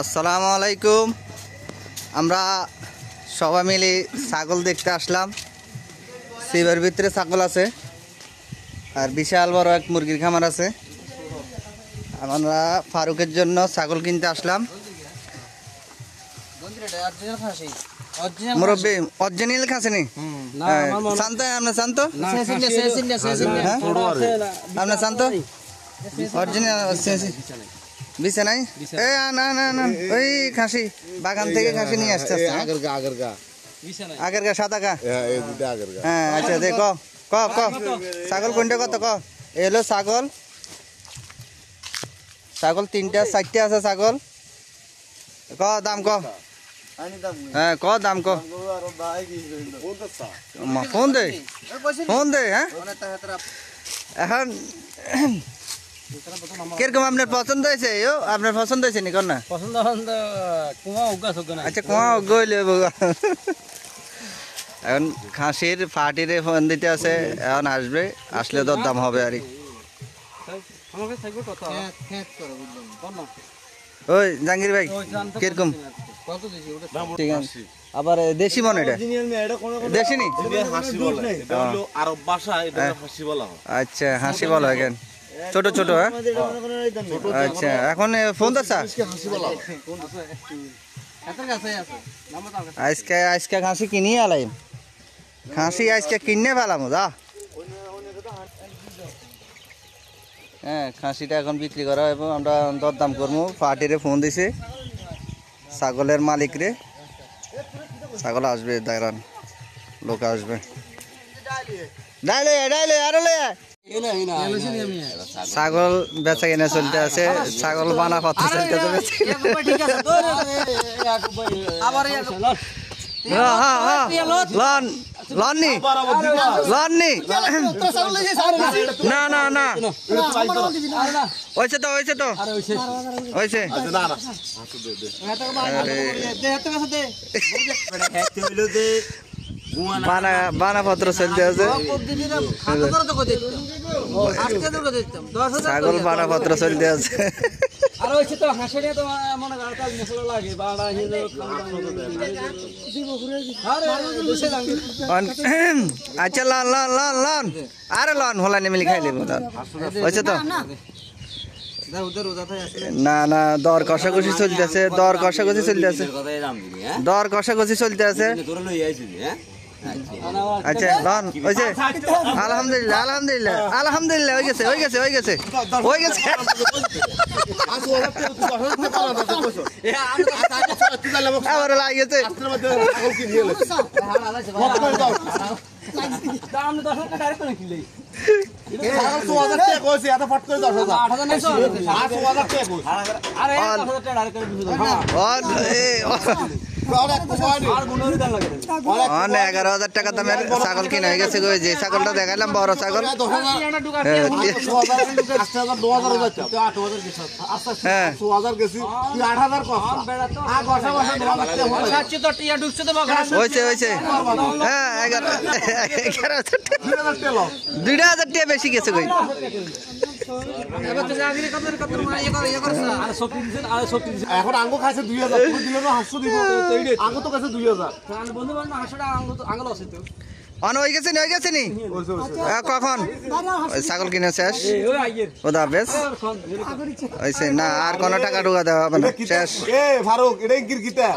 আসসালামু আলাইকুম। আমরা সবাই মিলে ছাগল দেখতে আসলাম। সিবের ভিতরে ছাগল আছে আর বিশাল বড় এক মুরগির খামার আছে। আমরা ফারুকের জন্য ছাগল কিনতে আসলাম। মুরব্বী অরিজিনাল খাসি নি শান্ত আপনি শান্ত আপনি শান্ত অরিজিনাল বিছে নাই না না না ওই খাসি বাগান থেকে খাসি নিয়ে আসতে আগের গা সাদা গা। হ্যাঁ আচ্ছা দেখ ক ক ছাগল কোনটা কত ক এলো ছাগল ছাগল 3টা 4টা আছে ছাগল ক দাম ক হ্যাঁ ক দাম ক ফোন দে হ্যাঁ এখন কিরকম আপনার পছন্দ হয়েছে আপনার পছন্দ হয়েছে নি কর না আচ্ছা কুয়া গইলে এখন খাসির ফাটিরে ফোন দিতে আছে এখন আসবে আসলে তোর দাম হবে আর ওই জাহাঙ্গীর ভাই কিরকম ঠিক আছে আবার দেশি মনে এটা দেশি নি আচ্ছা হাসি বলা কেন ছোট ছোট হ্যাঁ আচ্ছা এখন ফোন দা আজকে আজকে খাসি কিনিয়ে আলাই খাসি আজকে কিনে ফেলাম দা হ্যাঁ খাসিটা এখন বিক্রি করা এবং আমরা দরদাম করবো। পার্টিরে ফোন দিছে ছাগলের মালিক রে ছাগল আসবে দাঁড়ান লোক আসবে ডাইলে ডাইলে আরো ছাগল বেচা কিনে চলতে আছে ছাগল বানা পাত্র চলতে না না না হয়েছে তো হয়েছে তো হয়েছে বানা পত্র চলতে আছে ছাগল বানা পত্র চলতে আছে আচ্ছা লন লন লন লন আরে লন হোলা নেমিলি খাই লিব হয়েছে তো না না দর কষাকষি চলতেছে দর কষাকষি চলতেছে দর কষাকষি চলতে আছে আচ্ছা লন হয়েছে আলহামদুলিল্লাহ আলহামদুলিল্লাহ আলহামদুলিল্লাহ হয়ে গেছে হয়ে গেছে হয়ে গেছে হয়ে গেছে আবার লাগিয়েছে অন 11,000 টাকা দামের ছাগল কিনে হয়ে গেছে যে ছাগলটা দেখালাম বড় ছাগল হয়েছে হয়েছে হ্যাঁ 2,000 টাকা বেশি গেছে কই এখন আঙ্গু খাইছে 2,000 দিল না 800 দিব আঙ্গু তো কাছে 2,000 বন্ধু বান্ধব 800 টাকা আঙ্গুল আছে তো অন হয়ে গেছে নি কখন ছাগল কিনে শেষ ওদা বেশ হয়েছে না আর কোনো টাকা ঢুকা দেওয়া হবে না শেষ ফারুক এটাই কিরকিটা